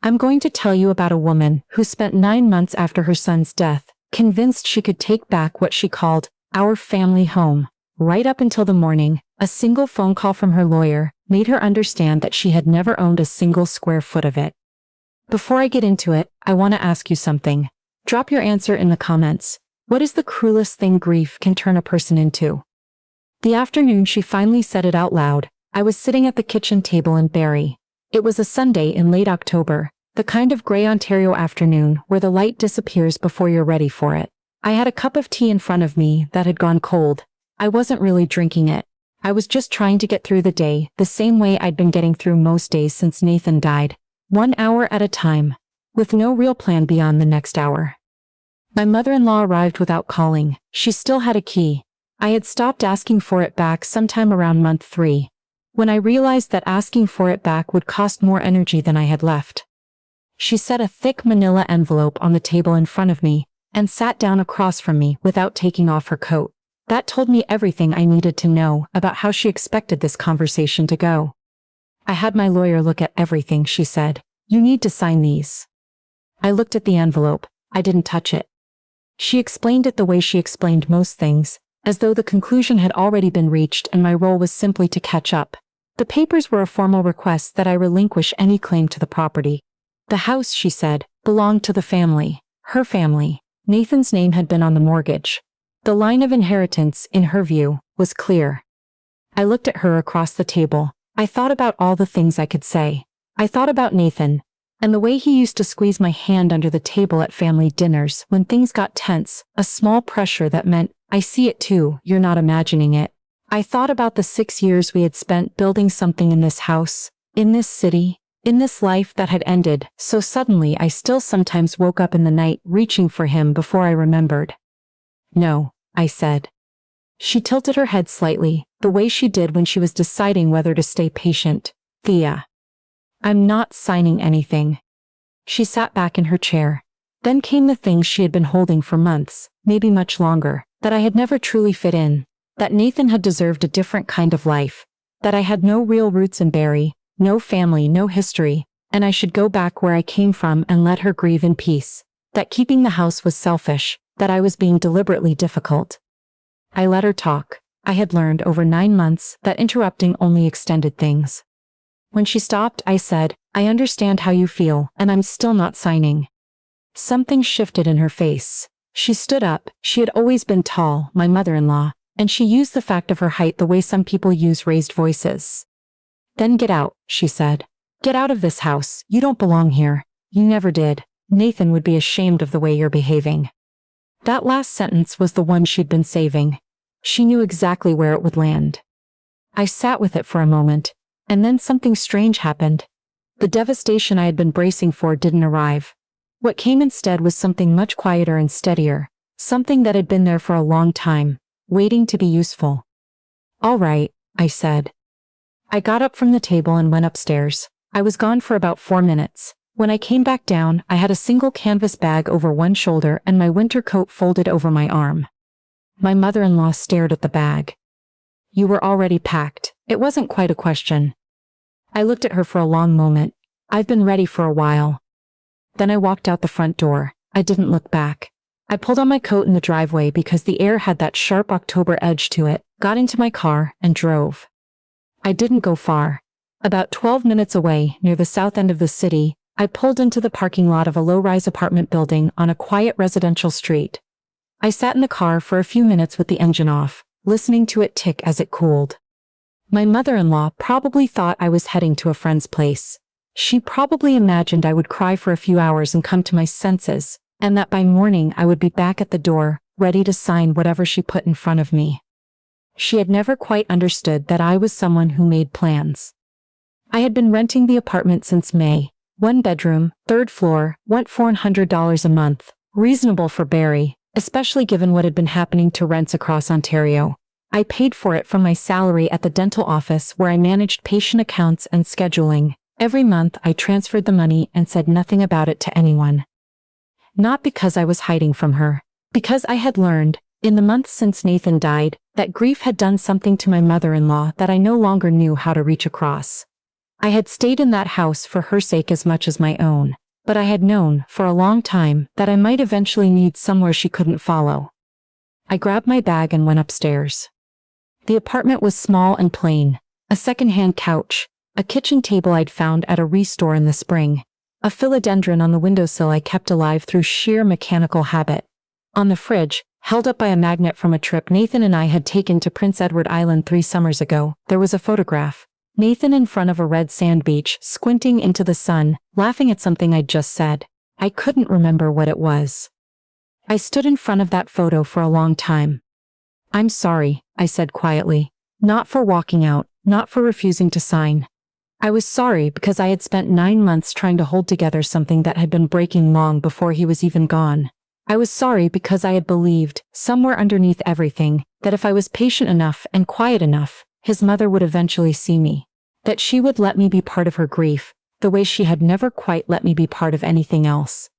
I'm going to tell you about a woman who spent 9 months after her son's death, convinced she could take back what she called our family home. Right up until the morning, a single phone call from her lawyer made her understand that she had never owned a single square foot of it. Before I get into it, I want to ask you something. Drop your answer in the comments. What is the cruelest thing grief can turn a person into? The afternoon she finally said it out loud, I was sitting at the kitchen table in Barrie. It was a Sunday in late October, the kind of gray Ontario afternoon where the light disappears before you're ready for it. I had a cup of tea in front of me that had gone cold. I wasn't really drinking it. I was just trying to get through the day, the same way I'd been getting through most days since Nathan died. 1 hour at a time, with no real plan beyond the next hour. My mother-in-law arrived without calling. She still had a key. I had stopped asking for it back sometime around month 3, when I realized that asking for it back would cost more energy than I had left. She set a thick manila envelope on the table in front of me and sat down across from me without taking off her coat. That told me everything I needed to know about how she expected this conversation to go. I had my lawyer look at everything, she said. You need to sign these. I looked at the envelope. I didn't touch it. She explained it the way she explained most things, as though the conclusion had already been reached and my role was simply to catch up. The papers were a formal request that I relinquish any claim to the property. The house, she said, belonged to the family, her family. Nathan's name had been on the mortgage. The line of inheritance, in her view, was clear. I looked at her across the table. I thought about all the things I could say. I thought about Nathan, and the way he used to squeeze my hand under the table at family dinners when things got tense, a small pressure that meant, I see it too, you're not imagining it. I thought about the 6 years we had spent building something in this house, in this city, in this life that had ended, so suddenly I still sometimes woke up in the night reaching for him before I remembered. No, I said. She tilted her head slightly, the way she did when she was deciding whether to stay patient. Thea. I'm not signing anything. She sat back in her chair. Then came the things she had been holding for months, maybe much longer, that I had never truly fit in, that Nathan had deserved a different kind of life, that I had no real roots in Barrie, no family, no history, and I should go back where I came from and let her grieve in peace, that keeping the house was selfish, that I was being deliberately difficult. I let her talk. I had learned over 9 months that interrupting only extended things. When she stopped, I said, I understand how you feel, and I'm still not signing. Something shifted in her face. She stood up. She had always been tall, my mother-in-law, and she used the fact of her height the way some people use raised voices. Then get out, she said. Get out of this house. You don't belong here. You never did. Nathan would be ashamed of the way you're behaving. That last sentence was the one she'd been saving. She knew exactly where it would land. I sat with it for a moment, and then something strange happened. The devastation I had been bracing for didn't arrive. What came instead was something much quieter and steadier, something that had been there for a long time, waiting to be useful. All right, I said. I got up from the table and went upstairs. I was gone for about 4 minutes. When I came back down, I had a single canvas bag over one shoulder and my winter coat folded over my arm. My mother-in-law stared at the bag. You were already packed. It wasn't quite a question. I looked at her for a long moment. I've been ready for a while. Then I walked out the front door. I didn't look back. I pulled on my coat in the driveway because the air had that sharp October edge to it, got into my car, and drove. I didn't go far. About 12 minutes away, near the south end of the city, I pulled into the parking lot of a low-rise apartment building on a quiet residential street. I sat in the car for a few minutes with the engine off, listening to it tick as it cooled. My mother-in-law probably thought I was heading to a friend's place. She probably imagined I would cry for a few hours and come to my senses, and that by morning I would be back at the door, ready to sign whatever she put in front of me. She had never quite understood that I was someone who made plans. I had been renting the apartment since May. 1 bedroom, 3rd floor, went $400 a month, reasonable for Barrie, especially given what had been happening to rents across Ontario. I paid for it from my salary at the dental office where I managed patient accounts and scheduling. Every month I transferred the money and said nothing about it to anyone. Not because I was hiding from her, because I had learned, in the months since Nathan died, that grief had done something to my mother-in-law that I no longer knew how to reach across. I had stayed in that house for her sake as much as my own, but I had known, for a long time, that I might eventually need somewhere she couldn't follow. I grabbed my bag and went upstairs. The apartment was small and plain. A second-hand couch, a kitchen table I'd found at a restore in the spring, a philodendron on the windowsill I kept alive through sheer mechanical habit. On the fridge, held up by a magnet from a trip Nathan and I had taken to Prince Edward Island 3 summers ago, there was a photograph. Nathan in front of a red sand beach, squinting into the sun, laughing at something I'd just said. I couldn't remember what it was. I stood in front of that photo for a long time. "I'm sorry," I said quietly. Not for walking out, not for refusing to sign. I was sorry because I had spent 9 months trying to hold together something that had been breaking long before he was even gone. I was sorry because I had believed, somewhere underneath everything, that if I was patient enough and quiet enough, his mother would eventually see me. That she would let me be part of her grief, the way she had never quite let me be part of anything else.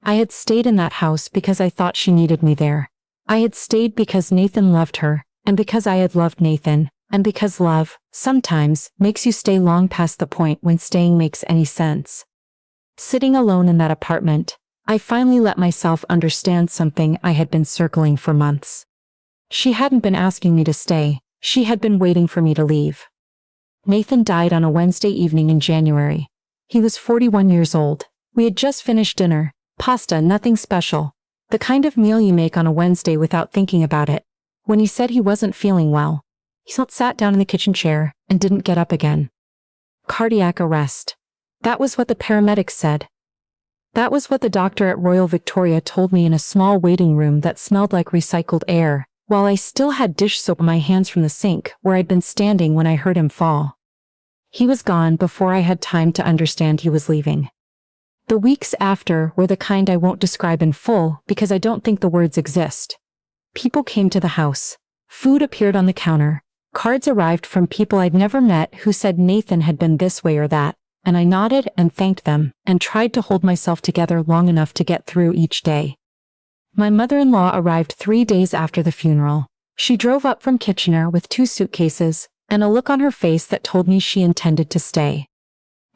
I had stayed in that house because I thought she needed me there. I had stayed because Nathan loved her, and because I had loved Nathan, and because love, sometimes, makes you stay long past the point when staying makes any sense. Sitting alone in that apartment, I finally let myself understand something I had been circling for months. She hadn't been asking me to stay, she had been waiting for me to leave. Nathan died on a Wednesday evening in January. He was 41 years old. We had just finished dinner, pasta, nothing special, the kind of meal you make on a Wednesday without thinking about it. When he said he wasn't feeling well, he sat down in the kitchen chair and didn't get up again. Cardiac arrest. That was what the paramedics said. That was what the doctor at Royal Victoria told me in a small waiting room that smelled like recycled air, while I still had dish soap in my hands from the sink where I'd been standing when I heard him fall. He was gone before I had time to understand he was leaving. The weeks after were the kind I won't describe in full because I don't think the words exist. People came to the house. Food appeared on the counter. Cards arrived from people I'd never met who said Nathan had been this way or that, and I nodded and thanked them, and tried to hold myself together long enough to get through each day. My mother-in-law arrived 3 days after the funeral. She drove up from Kitchener with 2 suitcases, and a look on her face that told me she intended to stay.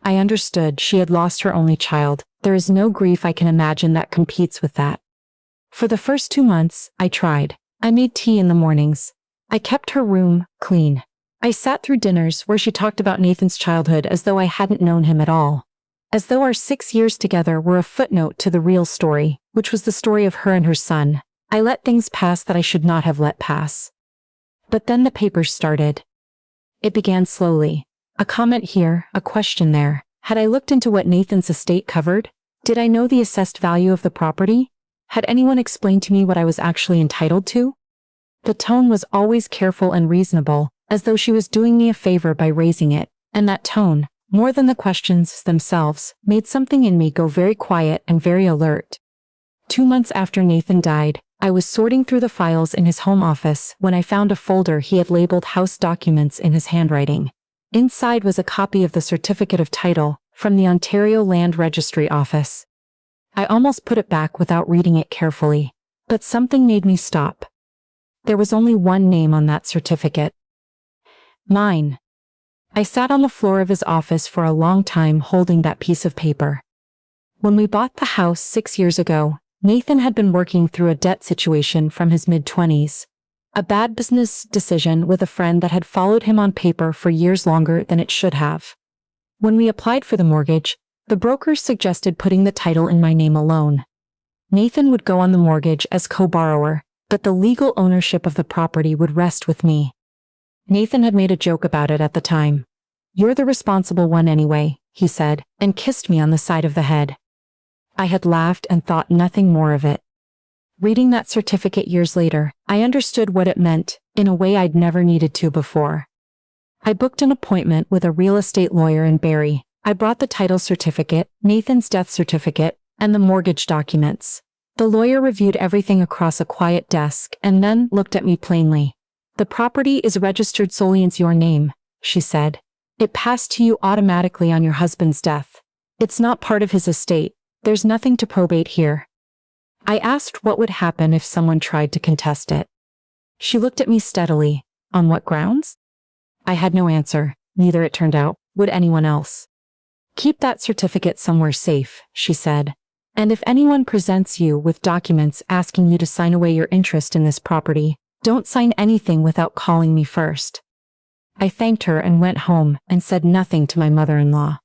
I understood she had lost her only child. There is no grief I can imagine that competes with that. For the first 2 months, I tried. I made tea in the mornings. I kept her room clean. I sat through dinners where she talked about Nathan's childhood as though I hadn't known him at all. As though our 6 years together were a footnote to the real story, which was the story of her and her son. I let things pass that I should not have let pass. But then the papers started. It began slowly. A comment here, a question there. Had I looked into what Nathan's estate covered? Did I know the assessed value of the property? Had anyone explained to me what I was actually entitled to? The tone was always careful and reasonable, as though she was doing me a favor by raising it, and that tone, more than the questions themselves, made something in me go very quiet and very alert. 2 months after Nathan died, I was sorting through the files in his home office when I found a folder he had labeled House Documents in his handwriting. Inside was a copy of the Certificate of Title from the Ontario Land Registry Office. I almost put it back without reading it carefully, but something made me stop. There was only one name on that certificate. Mine. I sat on the floor of his office for a long time holding that piece of paper. When we bought the house 6 years ago, Nathan had been working through a debt situation from his mid-20s. A bad business decision with a friend that had followed him on paper for years longer than it should have. When we applied for the mortgage, the broker suggested putting the title in my name alone. Nathan would go on the mortgage as co-borrower, but the legal ownership of the property would rest with me. Nathan had made a joke about it at the time. "You're the responsible one anyway," he said, and kissed me on the side of the head. I had laughed and thought nothing more of it. Reading that certificate years later, I understood what it meant, in a way I'd never needed to before. I booked an appointment with a real estate lawyer in Barrie. I brought the title certificate, Nathan's death certificate, and the mortgage documents. The lawyer reviewed everything across a quiet desk and then looked at me plainly. "The property is registered solely in your name," she said. "It passed to you automatically on your husband's death. It's not part of his estate. There's nothing to probate here." I asked what would happen if someone tried to contest it. She looked at me steadily. "On what grounds?" I had no answer, neither it turned out. would anyone else? Keep that certificate somewhere safe, she said. And if anyone presents you with documents asking you to sign away your interest in this property, don't sign anything without calling me first. I thanked her and went home and said nothing to my mother-in-law.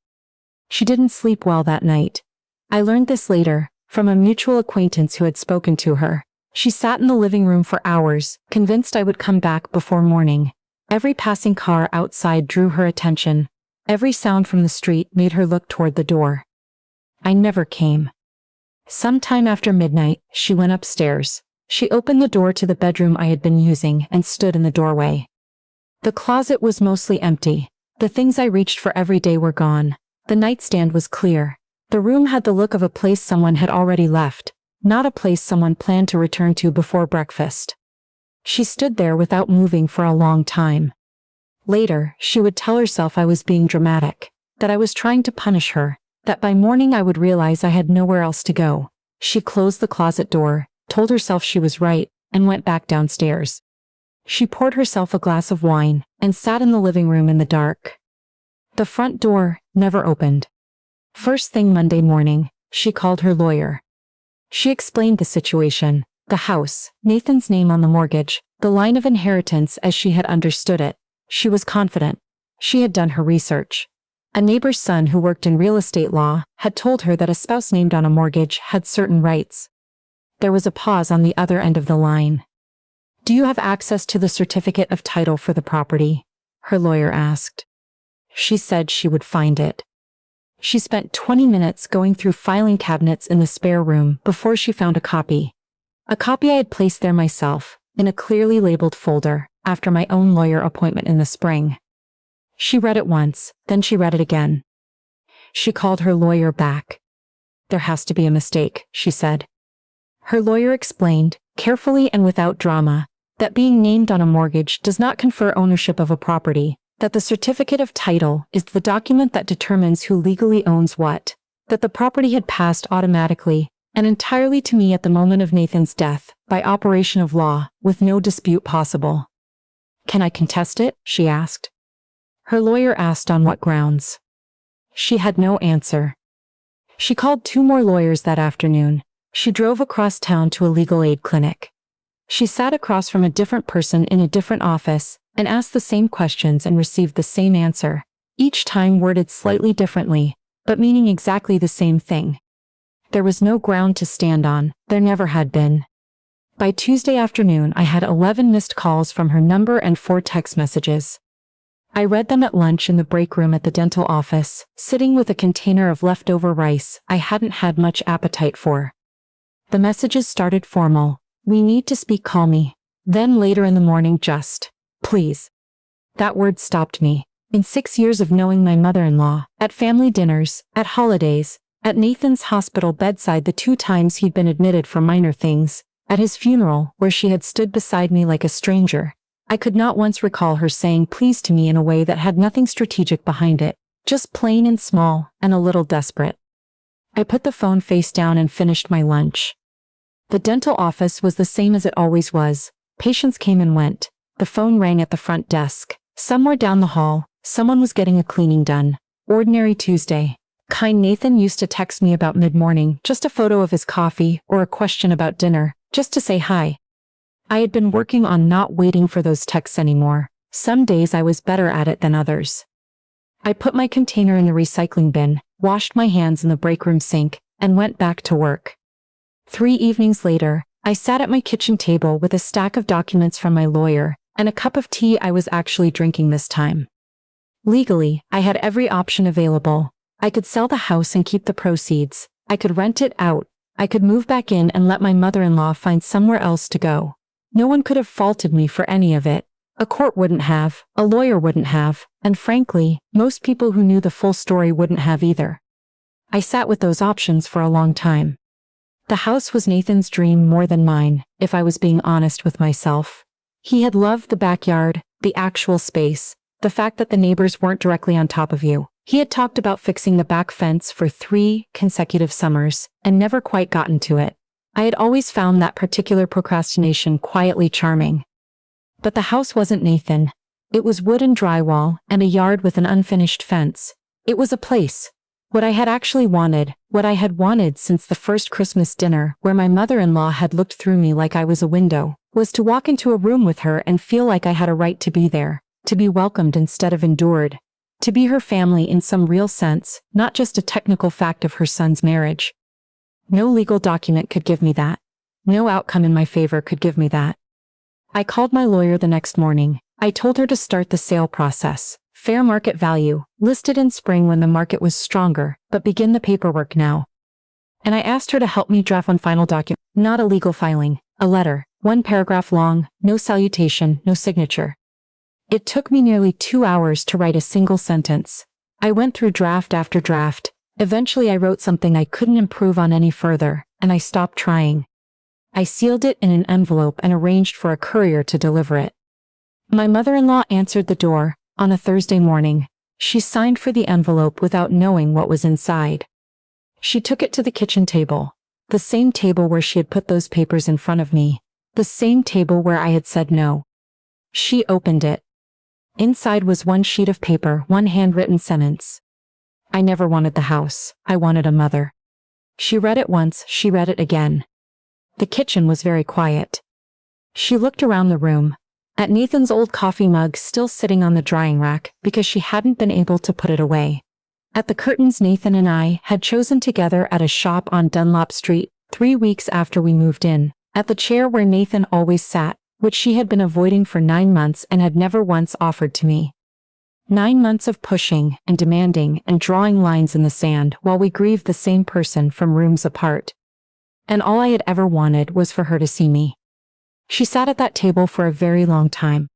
She didn't sleep well that night. I learned this later, from a mutual acquaintance who had spoken to her. She sat in the living room for hours, convinced I would come back before morning. Every passing car outside drew her attention. Every sound from the street made her look toward the door. I never came. Sometime after midnight, she went upstairs. She opened the door to the bedroom I had been using and stood in the doorway. The closet was mostly empty. The things I reached for every day were gone. The nightstand was clear. The room had the look of a place someone had already left, not a place someone planned to return to before breakfast. She stood there without moving for a long time. Later, she would tell herself I was being dramatic, that I was trying to punish her, that by morning I would realize I had nowhere else to go. She closed the closet door, told herself she was right, and went back downstairs. She poured herself a glass of wine and sat in the living room in the dark. The front door never opened. First thing Monday morning, she called her lawyer. She explained the situation, the house, Nathan's name on the mortgage, the line of inheritance as she had understood it. She was confident. She had done her research. A neighbor's son who worked in real estate law had told her that a spouse named on a mortgage had certain rights. There was a pause on the other end of the line. "Do you have access to the certificate of title for the property?" her lawyer asked. She said she would find it. She spent 20 minutes going through filing cabinets in the spare room before she found a copy. A copy I had placed there myself, in a clearly labeled folder, after my own lawyer appointment in the spring. She read it once, then she read it again. She called her lawyer back. "There has to be a mistake," she said. Her lawyer explained, carefully and without drama, that being named on a mortgage does not confer ownership of a property, that the certificate of title is the document that determines who legally owns what, that the property had passed automatically and entirely to me at the moment of Nathan's death, by operation of law, with no dispute possible. "Can I contest it?" she asked. Her lawyer asked on what grounds. She had no answer. She called 2 more lawyers that afternoon. She drove across town to a legal aid clinic. She sat across from a different person in a different office and asked the same questions and received the same answer, each time worded slightly differently, but meaning exactly the same thing. There was no ground to stand on, there never had been. By Tuesday afternoon I had 11 missed calls from her number and 4 text messages. I read them at lunch in the break room at the dental office, sitting with a container of leftover rice I hadn't had much appetite for. The messages started formal. "We need to speak, call me." Then later in the morning just, "Please." That word stopped me. In 6 years of knowing my mother-in-law, at family dinners, at holidays, at Nathan's hospital bedside the 2 times he'd been admitted for minor things, at his funeral where she had stood beside me like a stranger, I could not once recall her saying please to me in a way that had nothing strategic behind it, just plain and small and a little desperate. I put the phone face down and finished my lunch. The dental office was the same as it always was. Patients came and went. The phone rang at the front desk. Somewhere down the hall, someone was getting a cleaning done. Ordinary Tuesday. Kind Nathan used to text me about mid-morning, just a photo of his coffee or a question about dinner, just to say hi. I had been working on not waiting for those texts anymore. Some days I was better at it than others. I put my container in the recycling bin, washed my hands in the break room sink, and went back to work. 3 evenings later, I sat at my kitchen table with a stack of documents from my lawyer, and a cup of tea I was actually drinking this time. Legally, I had every option available. I could sell the house and keep the proceeds. I could rent it out. I could move back in and let my mother-in-law find somewhere else to go. No one could have faulted me for any of it. A court wouldn't have, a lawyer wouldn't have, and frankly, most people who knew the full story wouldn't have either. I sat with those options for a long time. The house was Nathan's dream more than mine, if I was being honest with myself. He had loved the backyard, the actual space, the fact that the neighbors weren't directly on top of you. He had talked about fixing the back fence for 3 consecutive summers, and never quite gotten to it. I had always found that particular procrastination quietly charming. But the house wasn't Nathan. It was wood and drywall, and a yard with an unfinished fence. It was a place. What I had actually wanted, what I had wanted since the first Christmas dinner, where my mother-in-law had looked through me like I was a window, was to walk into a room with her and feel like I had a right to be there, to be welcomed instead of endured, to be her family in some real sense, not just a technical fact of her son's marriage. No legal document could give me that. No outcome in my favor could give me that. I called my lawyer the next morning. I told her to start the sale process. Fair market value, listed in spring when the market was stronger, but begin the paperwork now. And I asked her to help me draft one final document, not a legal filing, a letter, 1 paragraph long, no salutation, no signature. It took me nearly 2 hours to write a single sentence. I went through draft after draft. Eventually I wrote something I couldn't improve on any further, and I stopped trying. I sealed it in an envelope and arranged for a courier to deliver it. My mother-in-law answered the door. On a Thursday morning, she signed for the envelope without knowing what was inside. She took it to the kitchen table, the same table where she had put those papers in front of me, the same table where I had said no. She opened it. Inside was 1 sheet of paper, 1 handwritten sentence. I never wanted the house, I wanted a mother. She read it once, she read it again. The kitchen was very quiet. She looked around the room, at Nathan's old coffee mug still sitting on the drying rack because she hadn't been able to put it away. At the curtains Nathan and I had chosen together at a shop on Dunlop Street 3 weeks after we moved in. At the chair where Nathan always sat, which she had been avoiding for 9 months and had never once offered to me. 9 months of pushing and demanding and drawing lines in the sand while we grieved the same person from rooms apart. And all I had ever wanted was for her to see me. She sat at that table for a very long time.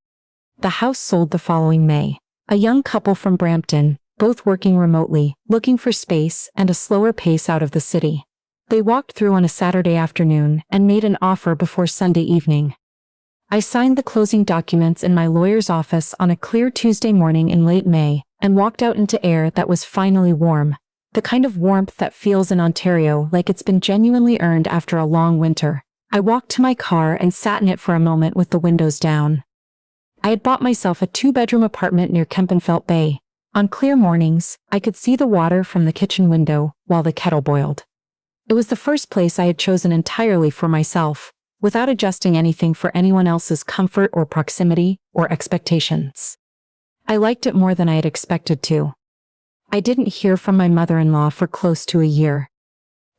The house sold the following May. A young couple from Brampton, both working remotely, looking for space and a slower pace out of the city. They walked through on a Saturday afternoon and made an offer before Sunday evening. I signed the closing documents in my lawyer's office on a clear Tuesday morning in late May and walked out into air that was finally warm, the kind of warmth that feels in Ontario like it's been genuinely earned after a long winter. I walked to my car and sat in it for a moment with the windows down. I had bought myself a 2-bedroom apartment near Kempenfelt Bay. On clear mornings, I could see the water from the kitchen window while the kettle boiled. It was the first place I had chosen entirely for myself, without adjusting anything for anyone else's comfort or proximity or expectations. I liked it more than I had expected to. I didn't hear from my mother-in-law for close to a year.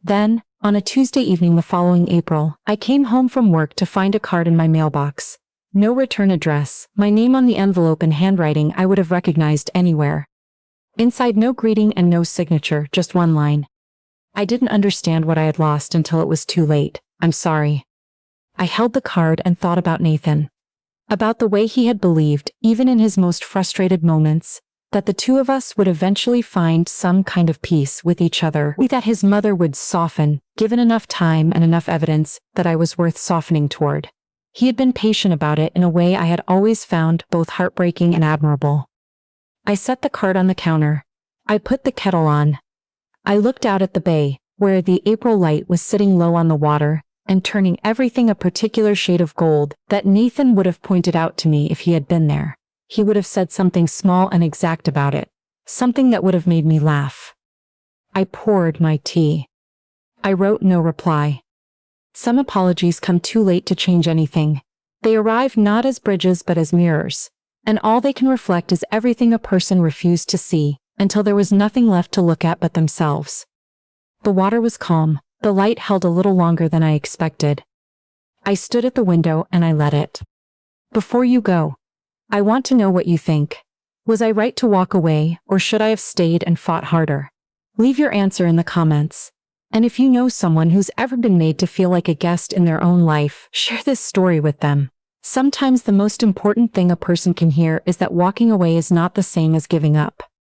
Then, on a Tuesday evening the following April, I came home from work to find a card in my mailbox. No return address, my name on the envelope in handwriting I would have recognized anywhere. Inside no greeting and no signature, just 1 line. I didn't understand what I had lost until it was too late. I'm sorry. I held the card and thought about Nathan. About the way he had believed, even in his most frustrated moments, that the two of us would eventually find some kind of peace with each other, that his mother would soften, given enough time and enough evidence that I was worth softening toward. He had been patient about it in a way I had always found both heartbreaking and admirable. I set the card on the counter. I put the kettle on. I looked out at the bay, where the April light was sitting low on the water, and turning everything a particular shade of gold that Nathan would have pointed out to me if he had been there. He would have said something small and exact about it, something that would have made me laugh. I poured my tea. I wrote no reply. Some apologies come too late to change anything. They arrive not as bridges but as mirrors, and all they can reflect is everything a person refused to see, until there was nothing left to look at but themselves. The water was calm, the light held a little longer than I expected. I stood at the window and I let it. Before you go, I want to know what you think. Was I right to walk away, or should I have stayed and fought harder? Leave your answer in the comments. And if you know someone who's ever been made to feel like a guest in their own life, share this story with them. Sometimes the most important thing a person can hear is that walking away is not the same as giving up.